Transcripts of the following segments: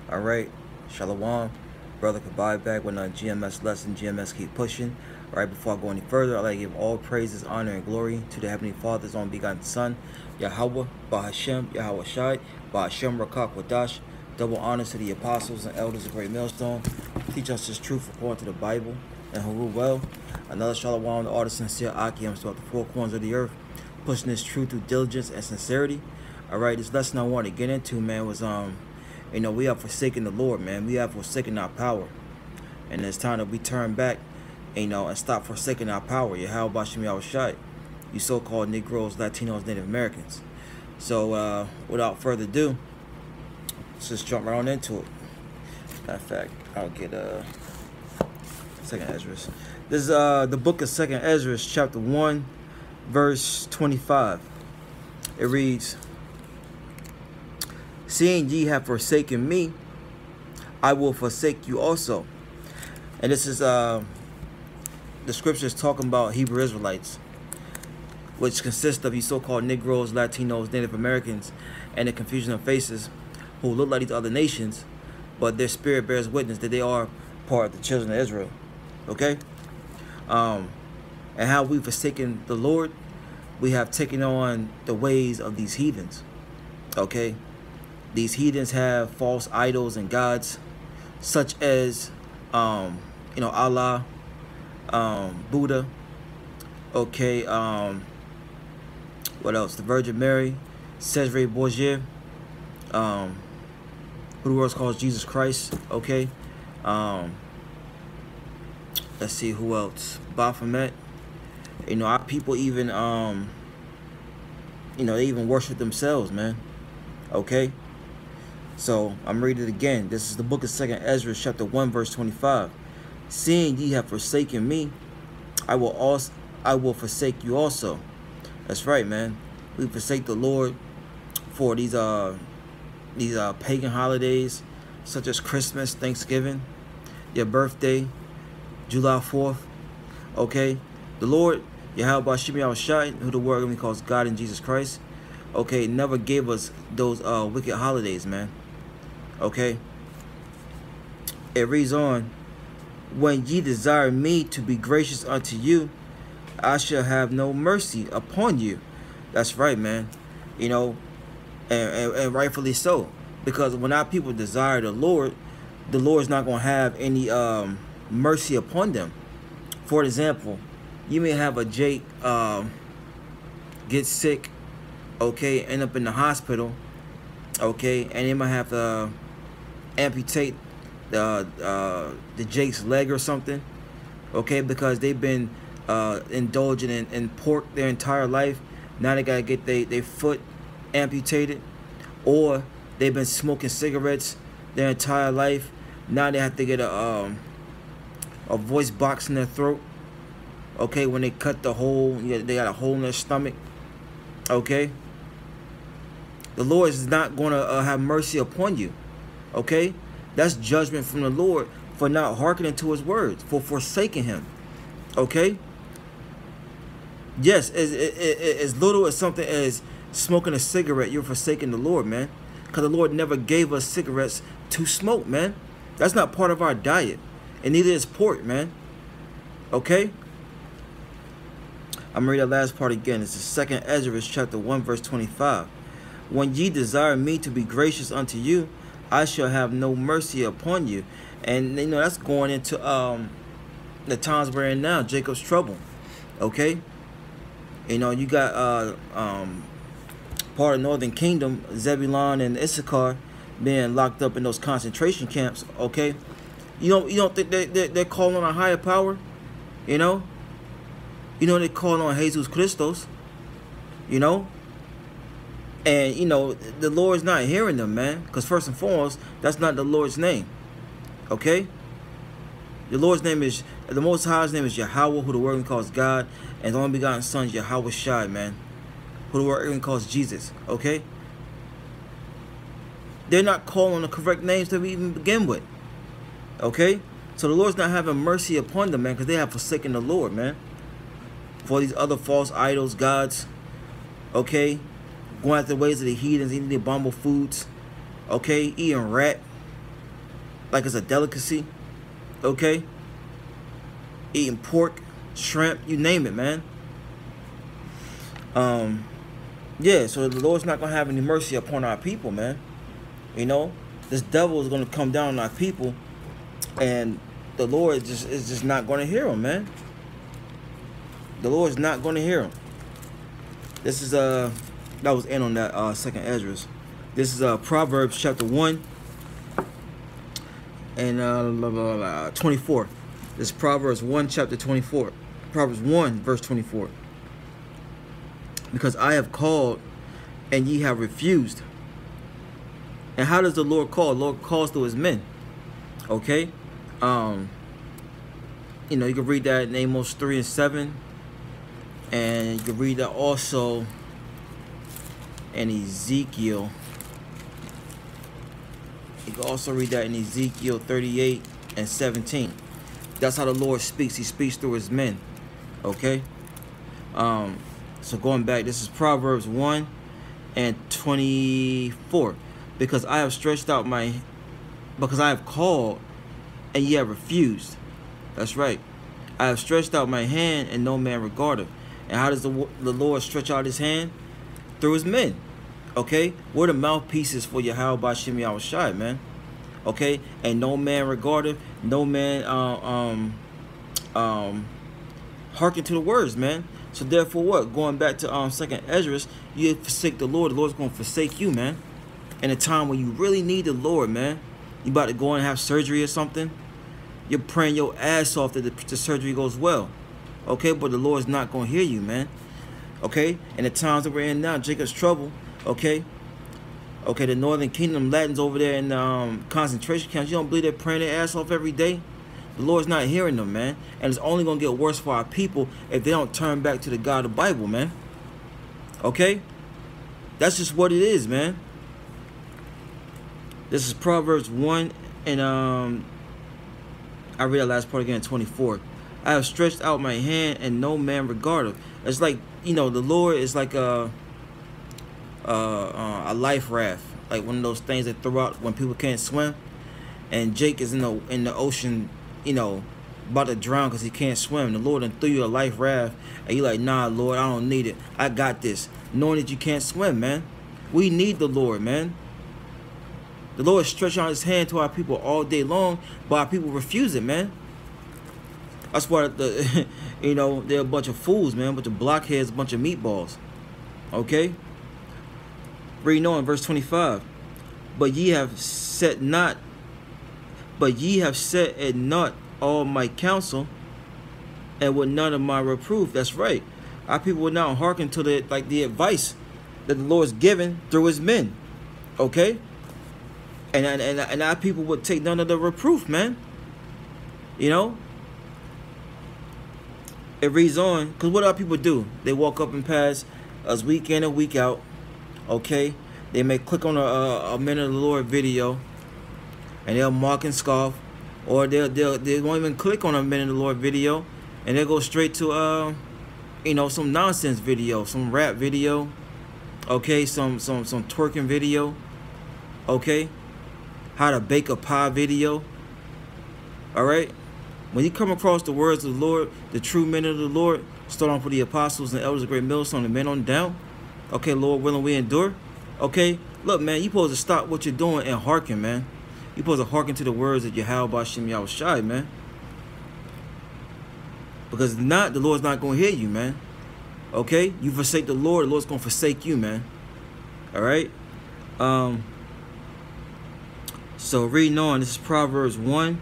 All right, Shalom, brother Kabai back with another GMS lesson. GMS keep pushing. All right, before I go any further, I'd like to give all praises, honor, and glory to the Heavenly Father's only begotten Son, Yahawah, Bahasham, Yahawashi, Bahasham, Rakak, Wadash. Double honors to the apostles and elders of Great Millstone. Teach us this truth according to the Bible and who rule well. Another Shalom, the artist sincere Akiams throughout the four corners of the earth, pushing this truth through diligence and sincerity. All right, this lesson I wanted to get into, man, was we have forsaken the Lord, man. We have forsaken our power. And it's time that we turn back, and stop forsaking our power. Yahawashi, you so-called Negroes, Latinos, Native Americans. So, without further ado, let's just jump right on into it. Matter of fact, I'll get Second Ezra. This is the book of Second Ezra, chapter 1, verse 25. It reads, "Seeing ye have forsaken me, I will forsake you also." And this is the scriptures talking about Hebrew Israelites, which consist of you so-called Negroes, Latinos, Native Americans, and the confusion of faces, who look like these other nations, but their spirit bears witness that they are part of the children of Israel. Okay? And how we've forsaken the Lord, we have taken on the ways of these heathens. Okay? These heathens have false idols and gods, such as, Allah, Buddha, okay, what else? The Virgin Mary, Cesare Borgia, who the world calls Jesus Christ, okay. Let's see who else. Baphomet. Our people even, they even worship themselves, man. Okay. So I'm reading it again. This is the book of Second Ezra, chapter 1, verse 25. "Seeing ye have forsaken me, I will forsake you also." That's right, man. We forsake the Lord for these pagan holidays, such as Christmas, Thanksgiving, your birthday, July 4th. Okay, the Lord, Yahawashi, who the word calls God and Jesus Christ, okay, never gave us those wicked holidays, man. Okay, it reads on, "When ye desire me to be gracious unto you, I shall have no mercy upon you." That's right, man. And rightfully so, because when our people desire the Lord's not going to have any mercy upon them. For example, you may have a Jake get sick, okay, end up in the hospital, okay, and they might have to amputate the Jake's leg or something, okay, because they've been indulging in pork their entire life. Now they gotta get their foot amputated, or they've been smoking cigarettes their entire life. Now they have to get a voice box in their throat, okay, when they cut the hole, they got a hole in their stomach, okay. The Lord is not going to have mercy upon you, okay. That's judgment from the Lord for not hearkening to his words, for forsaking him, okay. Yes, as little as something as smoking a cigarette, you're forsaking the Lord, man, because the Lord never gave us cigarettes to smoke, man. That's not part of our diet, and neither is pork, man, okay. I'm going to read that last part again. It's the Second Ezra, chapter 1, verse 25. "When ye desire me to be gracious unto you, I shall have no mercy upon you." And that's going into the times we're in now, Jacob's trouble, okay. You got part of Northern Kingdom, Zebulon and Issachar, being locked up in those concentration camps, okay. You don't think they're calling on a higher power? They call on Jesus Christos, and the Lord's not hearing them, man, because first and foremost, that's not the Lord's name, okay. The Lord's name is, the Most High's name is Yahawah, who the word calls God, and the only begotten Son, Yahawashi, man, who the word calls Jesus, okay. They're not calling the correct names to even begin with, okay. So the Lord's not having mercy upon them, man, because they have forsaken the Lord, man, for these other false idols, gods, okay, going after the ways of the heathens, eating the abominable foods, okay, eating rat, like it's a delicacy. Okay? Eating pork, shrimp, you name it, man. Yeah, so the Lord's not going to have any mercy upon our people, man. You know, this devil is going to come down on our people, and the Lord is just not going to hear him, man. The Lord's not going to hear him. This is that was in on that second Esdras. This is Proverbs chapter 1 and 24. This is Proverbs 1 chapter 24. Proverbs 1 verse 24. Because I have called and ye have refused. And how does the Lord call? The Lord calls through his men. Okay? You know, you can read that in Amos 3 and 7. And you can read that also in Ezekiel. You can also read that in Ezekiel 38 and 17. That's how the Lord speaks. He speaks through his men. Okay? So going back, this is Proverbs 1 and 24. Because I have called and ye have refused. That's right. I have stretched out my hand and no man regardeth. And how does the Lord stretch out his hand? Through his men. Okay? We're the mouthpieces for Yahawah, Bahasham, Yahawashi, man. Okay? And no man regardeth, no man hearken to the words, man. So therefore what? Going back to second Esdras, you forsake the Lord's going to forsake you, man. In a time when you really need the Lord, man. You about to go and have surgery or something. You're praying your ass off that the surgery goes well. Okay, but the Lord's not going to hear you, man. Okay, and the times that we're in now, Jacob's trouble. Okay, the Northern Kingdom, Latins over there in concentration camps, you don't believe they're praying their ass off every day? The Lord's not hearing them, man. And it's only going to get worse for our people if they don't turn back to the God of the Bible, man. Okay, that's just what it is, man. This is Proverbs 1 and I read that last part again, 24. I have stretched out my hand and no man regardeth. It's like, you know, the Lord is like a life raft, like one of those things that throw out when people can't swim. And Jake is in the ocean, you know, about to drown because he can't swim. The Lord done threw you a life raft, and you like, nah, Lord, I don't need it. I got this, knowing that you can't swim, man. We need the Lord, man. The Lord stretched out his hand to our people all day long, but our people refuse it, man. That's why you know, they're a bunch of fools, man, a bunch of blockheads, a bunch of meatballs. Okay? Reading on, verse 25. But ye have set at naught all my counsel, and with none of my reproof. That's right. Our people will not hearken to the advice that the Lord's given through his men. Okay? And our people would take none of the reproof, man. You know? It reads on, because what our people do? They walk up and pass us week in and week out. Okay? They may click on a Minute of the Lord video, and they'll mock and scoff. Or they won't even click on a Minute of the Lord video, and they'll go straight to you know, some nonsense video, some rap video. Okay? Some twerking video. Okay? How to bake a pie video. Alright? When you come across the words of the Lord, the true men of the Lord, start off with the apostles and elders of great millstone, the men on down. Okay, Lord willing, we endure. Okay? Look, man, you supposed to stop what you're doing and hearken, man. You supposed to hearken to the words of Yahawah, Bahasham, Yahawashi, man. Because if not, the Lord's not going to hear you, man. Okay? You forsake the Lord, the Lord's going to forsake you, man. Alright? So reading on, this is Proverbs 1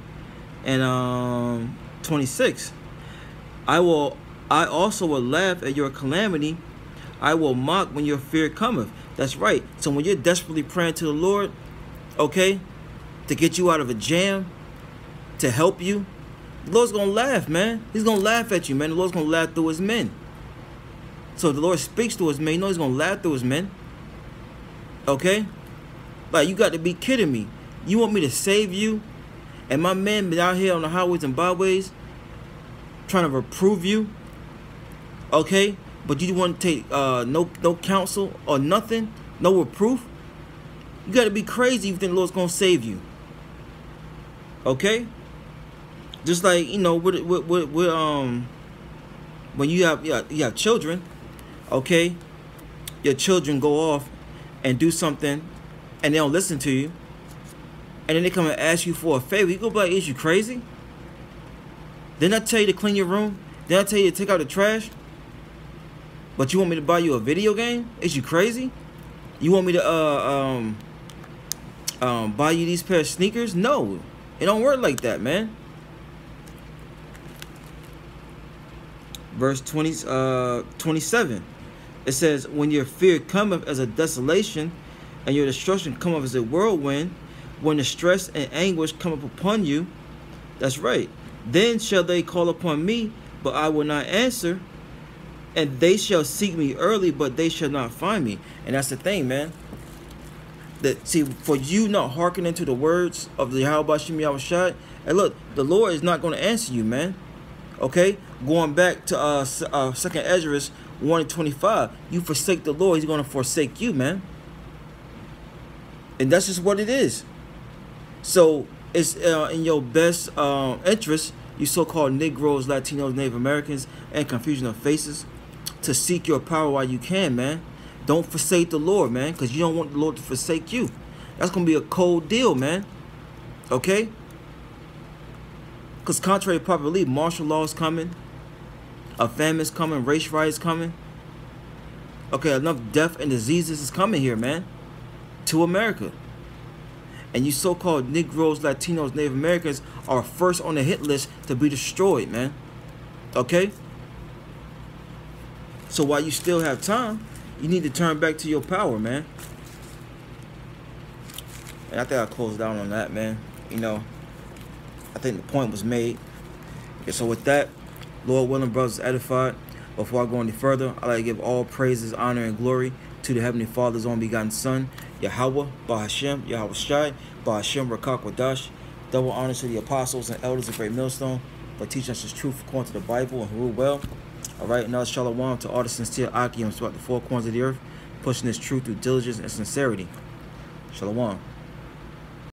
and 26. I also will laugh at your calamity. I will mock when your fear cometh. That's right. So when you're desperately praying to the Lord, okay, to get you out of a jam, to help you, the Lord's gonna laugh, man. He's gonna laugh at you, man. The Lord's gonna laugh through his men. So if the Lord speaks to his men, you know he's gonna laugh through his men. Okay? Like, you got to be kidding me. You want me to save you? And my men been out here on the highways and byways trying to reprove you? Okay? But you want to take no counsel or nothing? No reproof? You got to be crazy if you think the Lord's going to save you. Okay? Just like, you know, when you have children, okay? Your children go off and do something and they don't listen to you. And then they come and ask you for a favor. You go be like, is you crazy? Didn't I tell you to clean your room? Didn't I tell you to take out the trash? But you want me to buy you a video game? Is you crazy? You want me to buy you these pair of sneakers? No. It don't work like that, man. Verse 27. It says, when your fear cometh as a desolation, and your destruction cometh as a whirlwind, when the stress and anguish come up upon you, that's right. Then shall they call upon me, but I will not answer. And they shall seek me early, but they shall not find me. And that's the thing, man. That, see, for you not hearkening to the words of the Yahawashi, and look, the Lord is not going to answer you, man. Okay? Going back to 2nd Ezra 1:25, you forsake the Lord, he's going to forsake you, man. And that's just what it is. So it's in your best interest, you so-called Negroes, Latinos, Native Americans, and confusion of faces, to seek your power while you can, man. Don't forsake the Lord, man, because you don't want the Lord to forsake you. That's going to be a cold deal, man. Okay? Because contrary to popular belief, martial law is coming, a famine is coming, race riots coming. Okay, enough death and diseases is coming here, man, to America. And you so-called Negroes, Latinos, Native Americans are first on the hit list to be destroyed, man. Okay? So while you still have time, you need to turn back to your power, man. And I think I'll close down on that, man. You know, I think the point was made. Okay, so with that, Lord willing, brothers edified. Before I go any further, I'd like to give all praises, honor, and glory to the Heavenly Father's only begotten Son, Yahawah, Bahasham, Yahawashi, Bahasham, Rakakwadash. Double honors to the apostles and elders of Great Millstone for teaching us His truth according to the Bible and who rule well. Alright, now shalom to all the sincere Akims throughout the four corners of the earth, pushing this truth through diligence and sincerity. Shalom.